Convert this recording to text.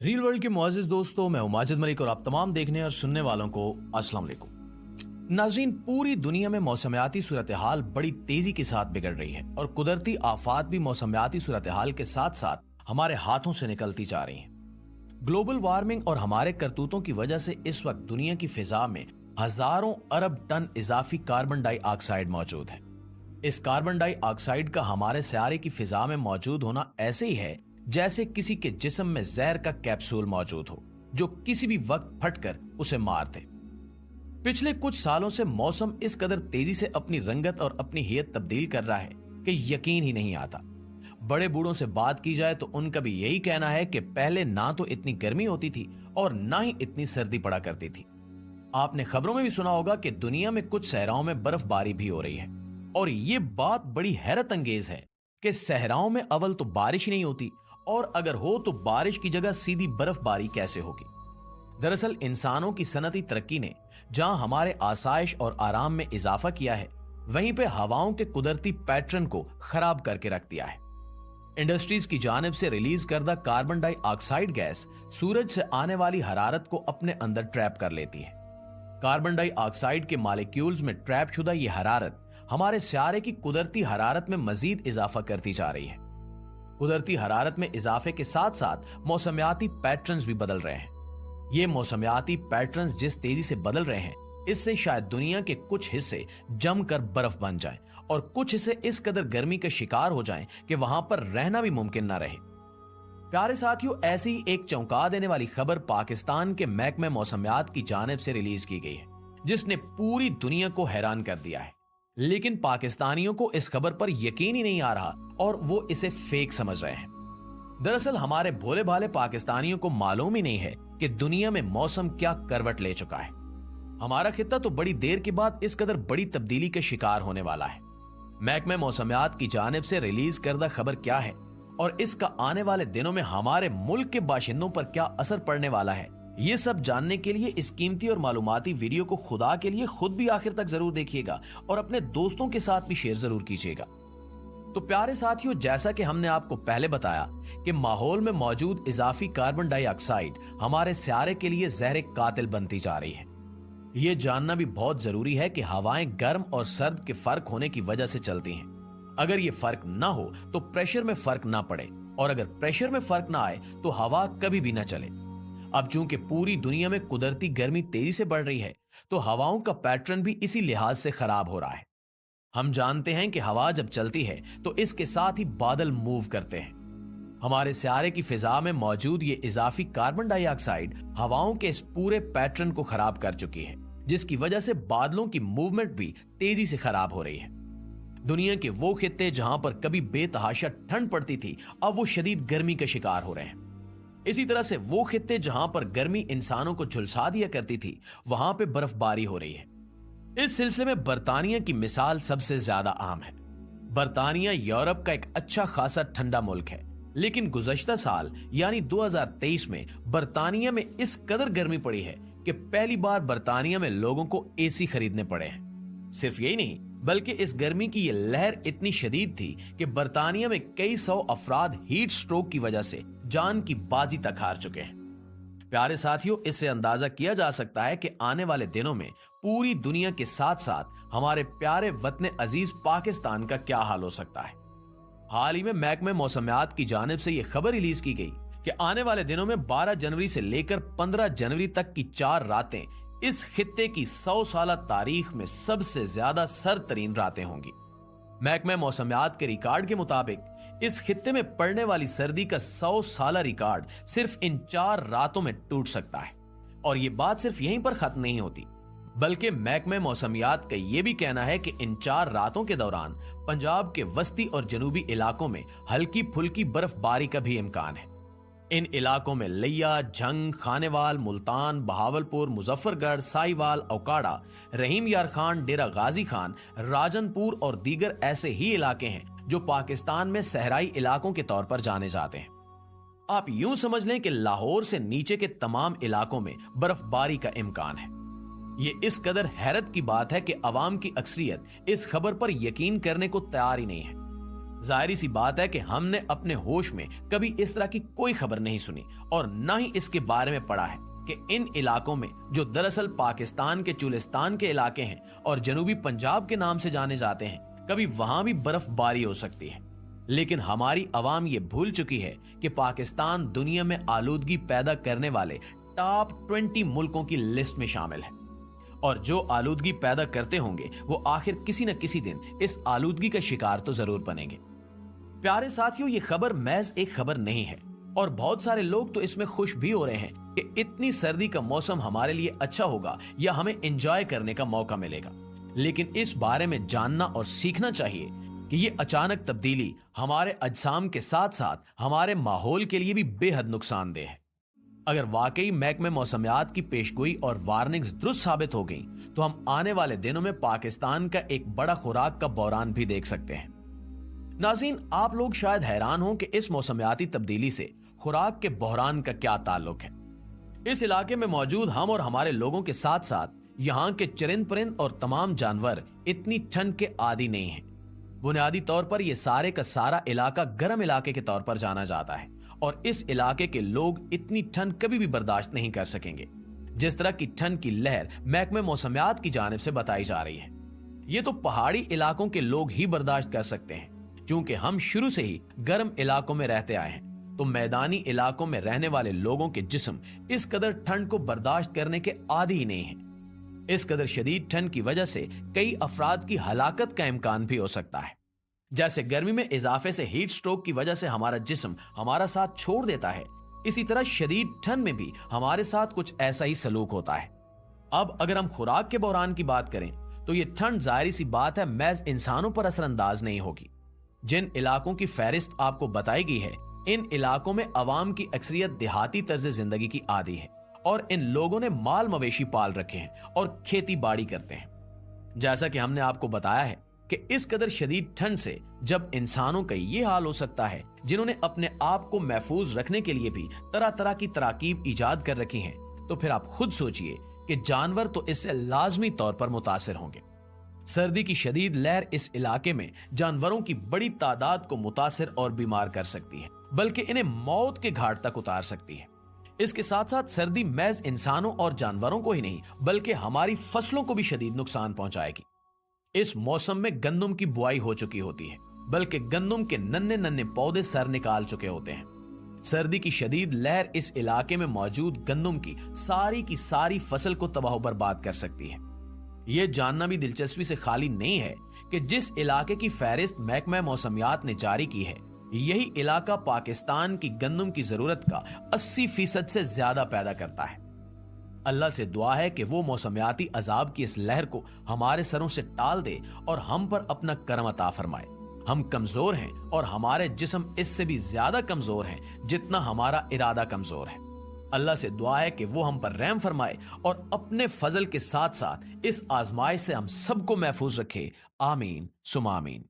Reel world के मुआजिज दोस्तों, मैं हूं माजिद मलिक और आप तमाम देखने और सुनने वालों को अस्सलाम वालेकुम। नाज़रीन, पूरी दुनिया में मौसमियाती सूरत हाल बड़ी तेजी के साथ बिगड़ रही है और कुदरती आफात भी मौसमियाती सूरत हाल के साथ साथ हमारे हाथों से निकलती जा रही हैं। ग्लोबल वार्मिंग और हमारे करतूतों की वजह से इस वक्त दुनिया की फिजा में हजारों अरब टन इजाफी कार्बन डाइऑक्साइड मौजूद है। इस कार्बन डाइऑक्साइड का हमारे सियारे की फिजा में मौजूद होना ऐसे ही है जैसे किसी के जिस्म में जहर का कैप्सूल मौजूद हो जो किसी भी वक्त फटकर उसे मार दे। पिछले कुछ सालों से मौसम इस कदर तेजी से अपनी रंगत और अपनी हैयत तब्दील कर रहा है कि यकीन ही नहीं आता। बड़े बूढ़ों से बात की जाए तो उनका भी यही कहना है कि पहले ना तो इतनी गर्मी होती थी और ना ही इतनी सर्दी पड़ा करती थी। आपने खबरों में भी सुना होगा कि दुनिया में कुछ सहराओं में बर्फबारी भी हो रही है और ये बात बड़ी हैरत अंगेज है कि सहराओं में अव्वल तो बारिश नहीं होती और अगर हो तो बारिश की जगह सीधी बर्फबारी कैसे होगी। दरअसल इंसानों की सनती तरक्की ने जहां हमारे आसाइश और आराम में इजाफा किया है, वहीं पे हवाओं के कुदरती पैटर्न को खराब करके रख दिया है। इंडस्ट्रीज की जानिब से रिलीज करदा कार्बन डाइऑक्साइड गैस सूरज से आने वाली हरारत को अपने अंदर ट्रैप कर लेती है। कार्बन डाइऑक्साइड के मॉलिक्यूल्स में ट्रैप शुदा ये हरारत हमारे सियारे की कुदरती हरारत में मजीद इजाफा करती जा रही है। कुदरती हरारत में इजाफे के साथ साथ मौसमियाती पैटर्न्स भी बदल रहे हैं। ये मौसमियाती पैटर्न्स जिस तेजी से बदल रहे हैं, इससे शायद दुनिया के कुछ हिस्से जमकर बर्फ बन जाएं और कुछ हिस्से इस कदर गर्मी के शिकार हो जाएं कि वहां पर रहना भी मुमकिन ना रहे। प्यारे साथियों, ऐसी ही एक चौंका देने वाली खबर पाकिस्तान के महकमे मौसमियात की जानिब से रिलीज की गई है, जिसने पूरी दुनिया को हैरान कर दिया है। लेकिन पाकिस्तानियों को इस खबर पर यकीन ही नहीं आ रहा और वो इसे फेक समझ रहे हैं। दरअसल हमारे भोले भाले पाकिस्तानियों को मालूम ही नहीं है कि दुनिया में मौसम क्या करवट ले चुका है। हमारा खित्ता तो बड़ी देर के बाद इस कदर बड़ी तब्दीली के शिकार होने वाला है। महकमे मौसमियात की जानिब से रिलीज करदा खबर क्या है और इसका आने वाले दिनों में हमारे मुल्क के बाशिंदों पर क्या असर पड़ने वाला है, ये सब जानने के लिए इस कीमती और मालूमाती वीडियो को खुदा के लिए खुद भी आखिर तक जरूर देखिएगा और अपने दोस्तों के साथ भी शेयर जरूर कीजिएगा। तो प्यारे साथियों, जैसा कि हमने आपको पहले बताया कि माहौल में मौजूद इजाफी कार्बन डाइऑक्साइड हमारे सियारे के लिए जहर कातिल बनती जा रही है। ये जानना भी बहुत जरूरी है कि हवाएं गर्म और सर्द के फर्क होने की वजह से चलती हैं। अगर ये फर्क ना हो तो प्रेशर में फर्क ना पड़े और अगर प्रेशर में फर्क ना आए तो हवा कभी भी ना चले। अब चूंकि पूरी दुनिया में कुदरती गर्मी तेजी से बढ़ रही है, तो हवाओं का पैटर्न भी इसी लिहाज से खराब हो रहा है। हम जानते हैं कि हवा जब चलती है तो इसके साथ ही बादल मूव करते हैं। हमारे सियारे की फिजा में मौजूद ये इजाफी कार्बन डाइऑक्साइड हवाओं के इस पूरे पैटर्न को खराब कर चुकी है, जिसकी वजह से बादलों की मूवमेंट भी तेजी से खराब हो रही है। दुनिया के वो खित्ते जहां पर कभी बेतहाशा ठंड पड़ती थी, अब वो शदीद गर्मी के शिकार हो रहे हैं। इसी तरह से वो खित्ते जहां पर गर्मी इंसानों को झुलसा दिया करती थी, वहां पे बर्फबारी हो रही है। इस सिलसिले में बरतानिया की मिसाल सबसे ज्यादा आम है। बरतानिया यूरोप का एक अच्छा खासा ठंडा मुल्क है, लेकिन गुज़श्ता साल यानी 2023 में बरतानिया में इस कदर गर्मी पड़ी है कि पहली बार बरतानिया में लोगों को एसी खरीदने पड़े हैं। सिर्फ यही नहीं, बल्कि इस गर्मी की ये लहर इतनी शदीद थी कि बरतानिया में कई सौ अफराद हीट स्ट्रोक की वजह से जान की बाजी तक हार चुके हैं। प्यारे साथियों, इससे अंदाजा किया जा सकता है कि आने वाले दिनों में पूरी दुनिया के साथ साथ हमारे प्यारे वतन अजीज पाकिस्तान का क्या हाल हो सकता है। हाल ही में महकमे मौसमियात की जानिब से यह खबर रिलीज की गई कि आने वाले दिनों में 12 जनवरी से लेकर 15 जनवरी तक की 4 रातें इस खित्ते की 100 साला तारीख में सबसे ज्यादा सर्द तरीन रातें होंगी। महकमे मौसमियात के रिकॉर्ड के मुताबिक इस खित्ते में पड़ने वाली सर्दी का 100 साला रिकॉर्ड सिर्फ इन 4 रातों में टूट सकता है। और ये बात सिर्फ यहीं पर खत्म नहीं होती, बल्कि महकमे मौसमियात का यह भी कहना है कि इन 4 रातों के दौरान पंजाब के वस्ती और जनूबी इलाकों में हल्की फुल्की बर्फबारी का भी इम्कान है। इन इलाकों में लिया, झंग, खानेवाल, मुल्तान, बहावलपुर, मुजफ्फरगढ़, साहिवाल, औकाड़ा, रहीम यार खान, डेरा गाजी खान, राजनपुर और दीगर ऐसे ही इलाके हैं जो पाकिस्तान में सहराई इलाकों के तौर पर जाने जाते हैं। आप यूं समझ लें कि लाहौर से नीचे के तमाम इलाकों में बर्फबारी का इम्कान है। ये इस कदर हैरत की बात है कि अवाम की अक्सरियत इस खबर पर यकीन करने को तैयार ही नहीं है। जाहिर सी बात है कि हमने अपने होश में कभी इस तरह की कोई खबर नहीं सुनी और न ही इसके बारे में पढ़ा है कि इन इलाकों में, जो दरअसल पाकिस्तान के चुलिस्तान के इलाके हैं और जनूबी पंजाब के नाम से जाने जाते हैं, कभी वहां भी बर्फबारी हो सकती है। लेकिन हमारी अवाम ये भूल चुकी है कि पाकिस्तान दुनिया में आलूदगी पैदा करने वाले टॉप 20 मुल्कों की लिस्ट में शामिल है और जो आलूदगी पैदा करते होंगे वो आखिर किसी न किसी दिन इस आलूदगी का शिकार तो जरूर बनेंगे। प्यारे साथियों, ये खबर महज एक खबर नहीं है और बहुत सारे लोग तो इसमें खुश भी हो रहे हैं कि इतनी सर्दी का मौसम हमारे लिए अच्छा होगा या हमें एंजॉय करने का मौका मिलेगा। लेकिन इस बारे में जानना और सीखना चाहिए कि ये अचानक तब्दीली हमारे अजसाम के साथ साथ हमारे माहौल के लिए भी बेहद नुकसानदेह है। अगर वाकई महकमे मौसमियात की पेशगोई और वार्निंग्स दुरुस्त साबित हो गई तो हम आने वाले दिनों में पाकिस्तान का एक बड़ा खुराक का बहरान भी देख सकते हैं। नाज़रीन, आप लोग शायद हैरान हों कि इस मौसमियाती तब्दीली से खुराक के बहरान का क्या ताल्लुक है। इस इलाके में मौजूद हम और हमारे लोगों के साथ साथ यहाँ के चरिंद परिंद और तमाम जानवर इतनी ठंड के आदी नहीं हैं। बुनियादी तौर पर यह सारे का सारा इलाका गर्म इलाके के तौर पर जाना जाता है और इस इलाके के लोग इतनी ठंड कभी भी बर्दाश्त नहीं कर सकेंगे जिस तरह की ठंड की लहर महकमे मौसमियात की जानिब से बताई जा रही है। ये तो पहाड़ी इलाकों के लोग ही बर्दाश्त कर सकते हैं, क्योंकि हम शुरू से ही गर्म इलाकों में रहते आए हैं। तो मैदानी इलाकों में रहने वाले लोगों के जिस्म इस कदर ठंड को बर्दाश्त करने के आदी ही नहीं है। इस कदर शदीद ठंड की वजह से कई अफराद की हलाकत का इम्कान भी हो सकता है। जैसे गर्मी में इजाफे से हीट स्ट्रोक की वजह से हमारा जिस्म हमारा साथ छोड़ देता है, इसी तरह शदीद ठंड में भी हमारे साथ कुछ ऐसा ही सलूक होता है। अब अगर हम खुराक के बहरान की बात करें तो ये ठंड जाहिर सी बात है महज इंसानों पर असरअंदाज नहीं होगी। जिन इलाकों की फहरिस्त आपको बताई गई है, इन इलाकों में अवाम की अक्सरियत देहाती तर्ज जिंदगी की आदी है और इन लोगों ने माल मवेशी पाल रखे हैं और खेती बाड़ी करते हैं। जैसा कि हमने आपको बताया है कि इस कदर शदीद ठंड से जब इंसानों का ये हाल हो सकता है, जिन्होंने अपने आप को महफूज रखने के लिए भी तरह तरह की तराकीब इजाद कर रखी हैं, तो फिर आप खुद सोचिए कि जानवर तो इससे लाजमी तौर पर मुतासिर होंगे। सर्दी की शदीद लहर इस इलाके में जानवरों की बड़ी तादाद को मुतासिर और बीमार कर सकती है, बल्कि इन्हें मौत के घाट तक उतार सकती है। इसके साथ साथ सर्दी महज इंसानों और जानवरों को ही नहीं बल्कि हमारी फसलों को भी शदीद नुकसान पहुंचाएगी। इस मौसम में गंदम की बुआई हो चुकी होती है, बल्कि गंदम के नन्हे नन्हे पौधे सर निकाल चुके होते हैं। सर्दी की शदीद लहर इस इलाके में मौजूद गंदम की सारी फसल को तबाह बर्बाद कर सकती है। यह जानना भी दिलचस्पी से खाली नहीं है कि जिस इलाके की फहरिस्त महकमा मौसमियात ने जारी की है, यही इलाका पाकिस्तान की गंदम की जरूरत का 80% से ज्यादा पैदा करता है। अल्लाह से दुआ है कि वो मौसमियाती अजाब की इस लहर को हमारे सरों से टाल दे और हम पर अपना करम अता फरमाए। हम कमजोर हैं और हमारे जिस्म इससे भी ज्यादा कमजोर हैं जितना हमारा इरादा कमजोर है। अल्लाह से दुआ है कि वो हम पर रहम फरमाए और अपने फजल के साथ साथ इस आजमाइश से हम सबको महफूज रखे। आमीन सुमा आमीन।